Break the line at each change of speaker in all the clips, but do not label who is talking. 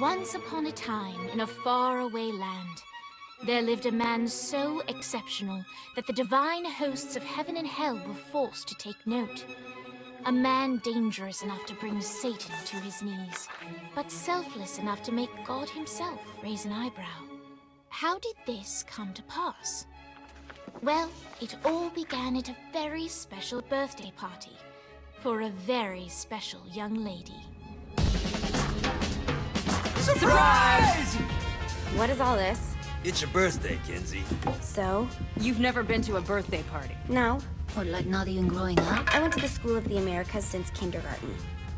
Once upon a time, in a faraway land, there lived a man so exceptional that the divine hosts of heaven and hell were forced to take note. A man dangerous enough to bring Satan to his knees, but selfless enough to make God himself raise an eyebrow. How did this come to pass? Well, it all began at a very special birthday party for a very special young lady.
Surprise!
What is all this?
It's your birthday, Kinzie.
So?
You've never been to a birthday party?
No.
Or like not even growing up?
I went to the School of the Americas since kindergarten.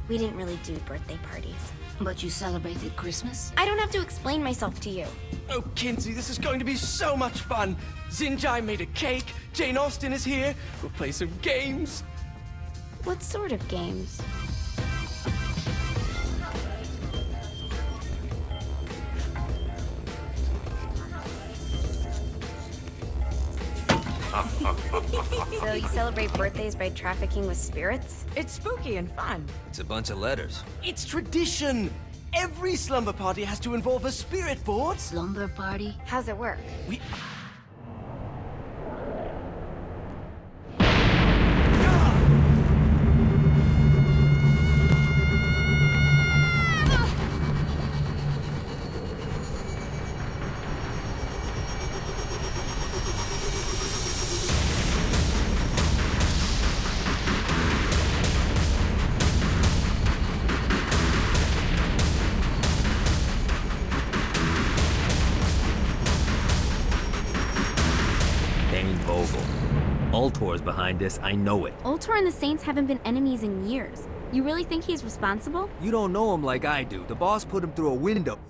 We didn't really do birthday parties.
But you celebrated Christmas?
I don't have to explain myself to you.
Oh, Kinzie, this is going to be so much fun. Xinjai made a cake, Jane Austen is here, we'll play some games.
What sort of games? So you celebrate birthdays by trafficking with spirits?
It's spooky and fun.
It's a bunch of letters.
It's tradition. Every slumber party has to involve a spirit board.
Slumber party?
How's it work?
We...
Dane Vogel. Ultor's behind this, I know it.
Ultor and the Saints haven't been enemies in years. You really think he's responsible?
You don't know him like I do. The boss put him through a window.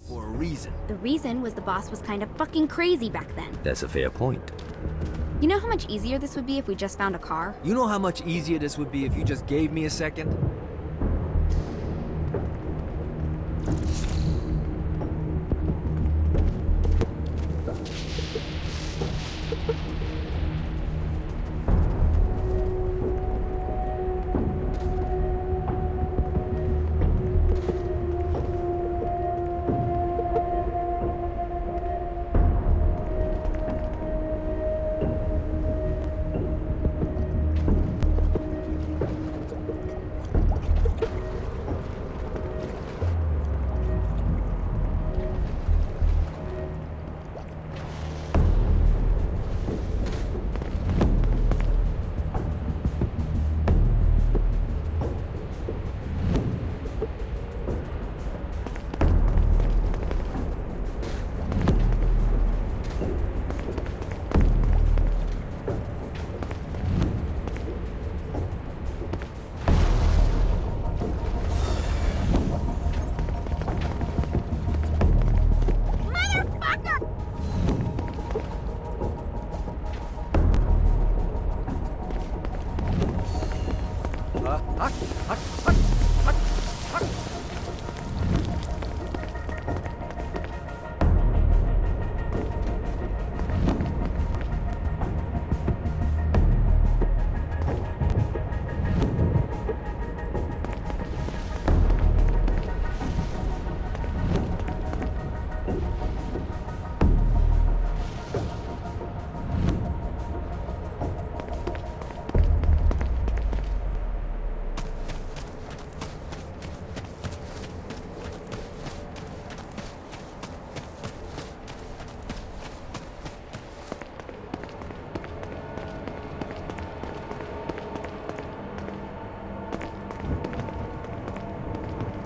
For a reason.
The reason was the boss was kind of fucking crazy back then.
That's a fair point.
You know how much easier this would be if we just found a car?
You know how much easier this would be if you just gave me a second?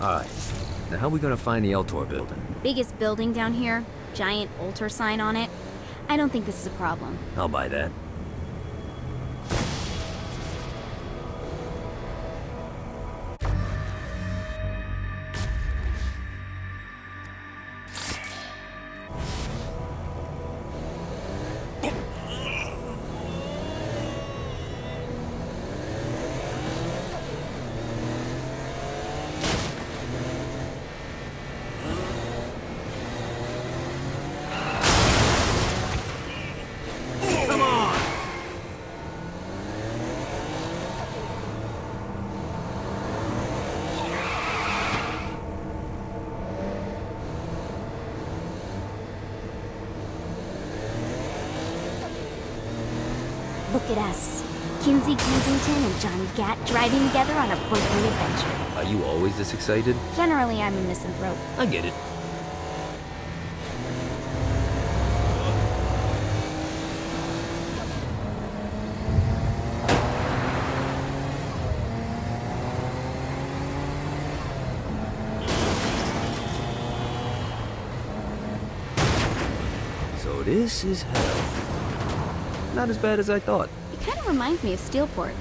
Alright, now how are we gonna find the Ultor building?
Biggest building down here, giant Ultor sign on it. I don't think this is a problem.
I'll buy that.
Come on!
at us. Kinsey Kensington and Johnny Gat driving together on a birthday adventure.
Are you always this excited?
Generally, I'm a misanthrope.
I get it. So this is hell. Not as bad as I thought.
It kind of reminds me of Steelport.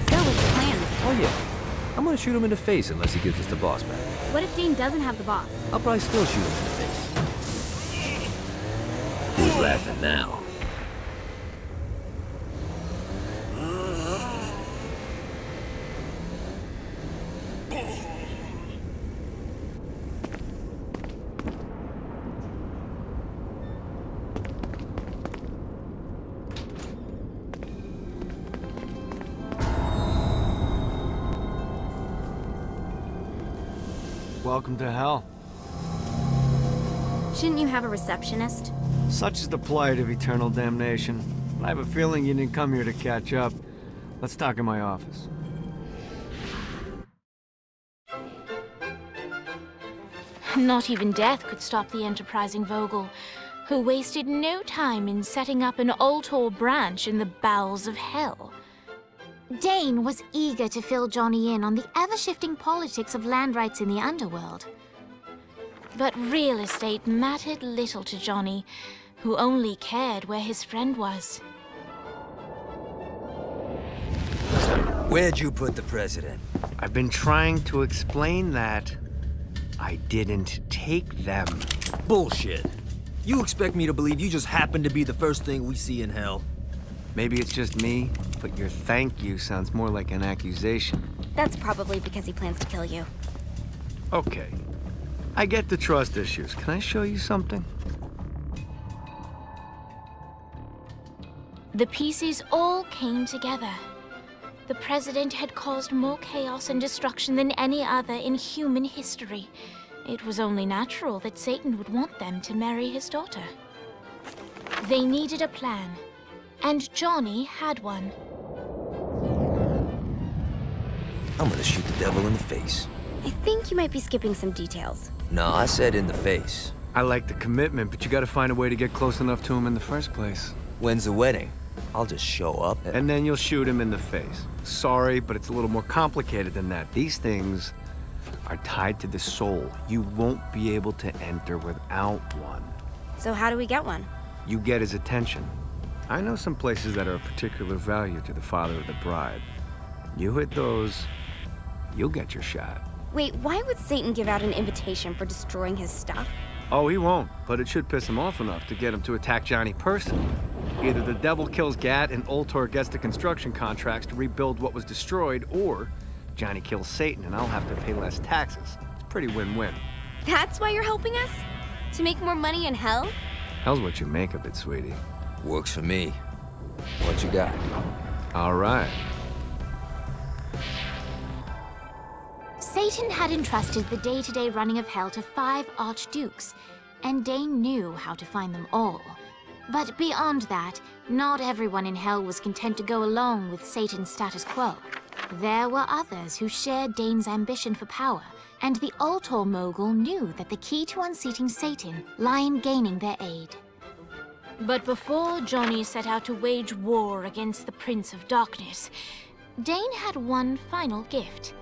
So what's the plan?
Oh yeah. I'm gonna shoot him in the face unless he gives us the boss back.
What if Dane doesn't have the boss?
I'll probably still shoot him in the face. Who's laughing now?
Welcome to hell.
Shouldn't you have a receptionist?
Such is the plight of eternal damnation. I have a feeling you didn't come here to catch up. Let's talk in my office.
Not even death could stop the enterprising Vogel, who wasted no time in setting up an Ultor branch in the bowels of hell. Dane was eager to fill Johnny in on the ever-shifting politics of land rights in the underworld. But real estate mattered little to Johnny, who only cared where his friend was.
Where'd you put the president?
I've been trying to explain that. I didn't take them.
Bullshit. You expect me to believe you just happened to be the first thing we see in hell?
Maybe it's just me, but your thank you sounds more like an accusation.
That's probably because he plans to kill you.
Okay. I get the trust issues. Can I show you something?
The pieces all came together. The president had caused more chaos and destruction than any other in human history. It was only natural that Satan would want them to marry his daughter. They needed a plan, and Johnny had one.
I'm gonna shoot the devil in the face.
I think you might be skipping some details.
No, I said in the face.
I like the commitment, but you gotta find a way to get close enough to him in the first place.
When's the wedding? I'll just show up
And then you'll shoot him in the face. Sorry, but it's a little more complicated than that. These things are tied to the soul. You won't be able to enter without one.
So how do we get one?
You get his attention. I know some places that are of particular value to the father of the bride. You hit those, you'll get your shot.
Wait, why would Satan give out an invitation for destroying his stuff?
Oh, he won't, but it should piss him off enough to get him to attack Johnny personally. Either the devil kills Gat and Ultor gets the construction contracts to rebuild what was destroyed, or Johnny kills Satan and I'll have to pay less taxes. It's pretty win-win.
That's why you're helping us? To make more money in hell?
Hell's what you make of it, sweetie.
Works for me. What you got?
All right.
Satan had entrusted the day-to-day running of hell to 5 archdukes, and Dane knew how to find them all. But beyond that, not everyone in hell was content to go along with Satan's status quo. There were others who shared Dane's ambition for power, and the Ultor mogul knew that the key to unseating Satan lay in gaining their aid. But before Johnny set out to wage war against the Prince of Darkness, Dane had one final gift.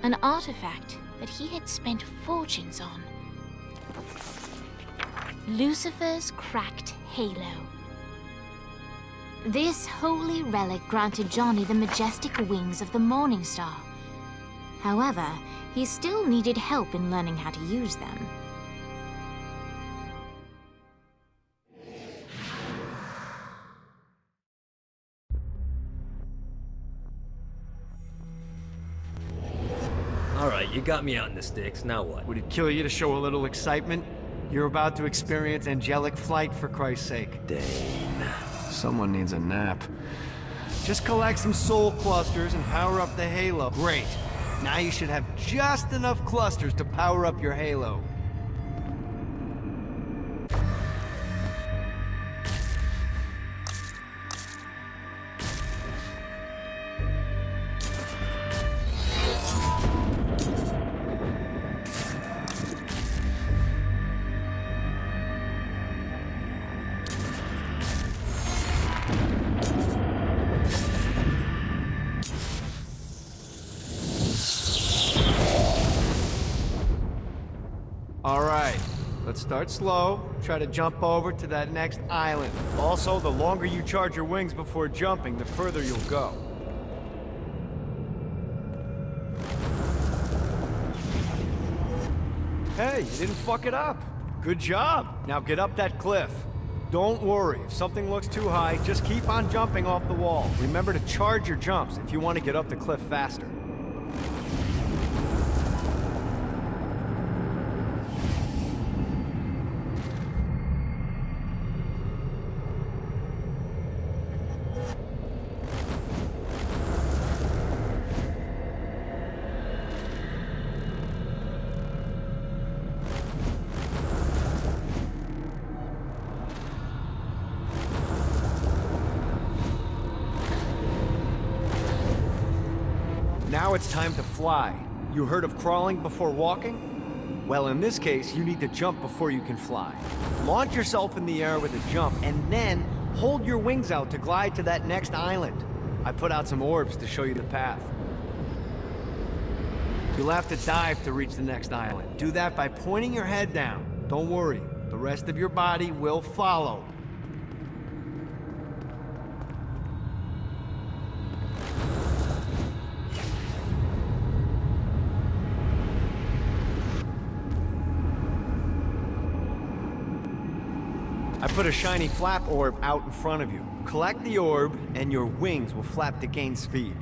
An artifact that he had spent fortunes on. Lucifer's cracked halo. This holy relic granted Johnny the majestic wings of the Morning Star. However, he still needed help in learning how to use them.
All right, you got me out in the sticks. Now what?
Would it kill you to show a little excitement? You're about to experience angelic flight, for Christ's sake.
Dane.
Someone needs a nap. Just collect some soul clusters and power up the halo. Great. Now you should have just enough clusters to power up your halo. Alright, let's start slow. Try to jump over to that next island. Also, the longer you charge your wings before jumping, the further you'll go. Hey, you didn't fuck it up. Good job. Now get up that cliff. Don't worry, if something looks too high, just keep on jumping off the wall. Remember to charge your jumps if you want to get up the cliff faster. Now it's time to fly. You heard of crawling before walking? Well, in this case, you need to jump before you can fly. Launch yourself in the air with a jump, and then hold your wings out to glide to that next island. I put out some orbs to show you the path. You'll have to dive to reach the next island. Do that by pointing your head down. Don't worry, the rest of your body will follow. I put a shiny flap orb out in front of you. Collect the orb, and your wings will flap to gain speed.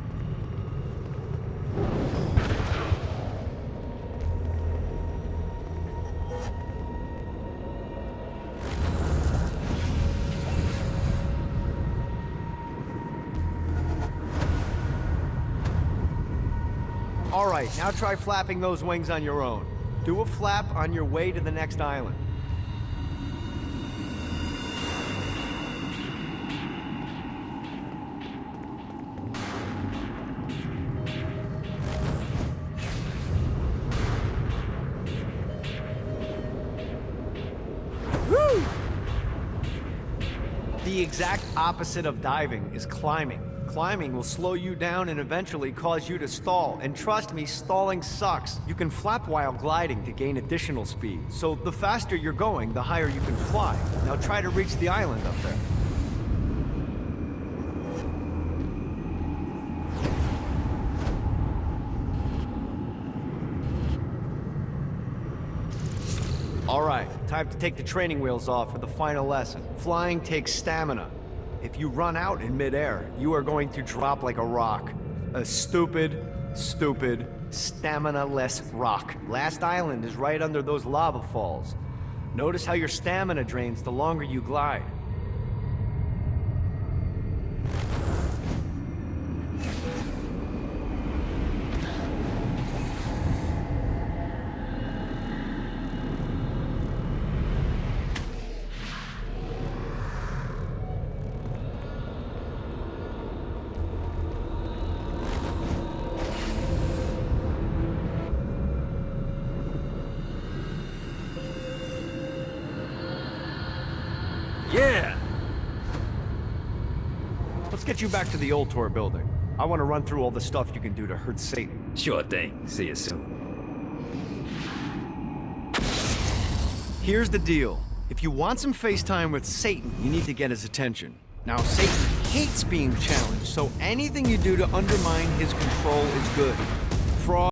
All right, now try flapping those wings on your own. Do a flap on your way to the next island. The exact opposite of diving is climbing. Climbing will slow you down and eventually cause you to stall. And trust me, stalling sucks. You can flap while gliding to gain additional speed. So the faster you're going, the higher you can fly. Now try to reach the island up there. All right, time to take the training wheels off for the final lesson. Flying takes stamina. If you run out in midair, you are going to drop like a rock. A stupid, stamina-less rock. Last island is right under those lava falls. Notice how your stamina drains the longer you glide.
Yeah!
Let's get you back to the Ultor building. I want to run through all the stuff you can do to hurt Satan.
Sure thing. See you soon.
Here's the deal. If you want some FaceTime with Satan, you need to get his attention. Now, Satan hates being challenged, so anything you do to undermine his control is good.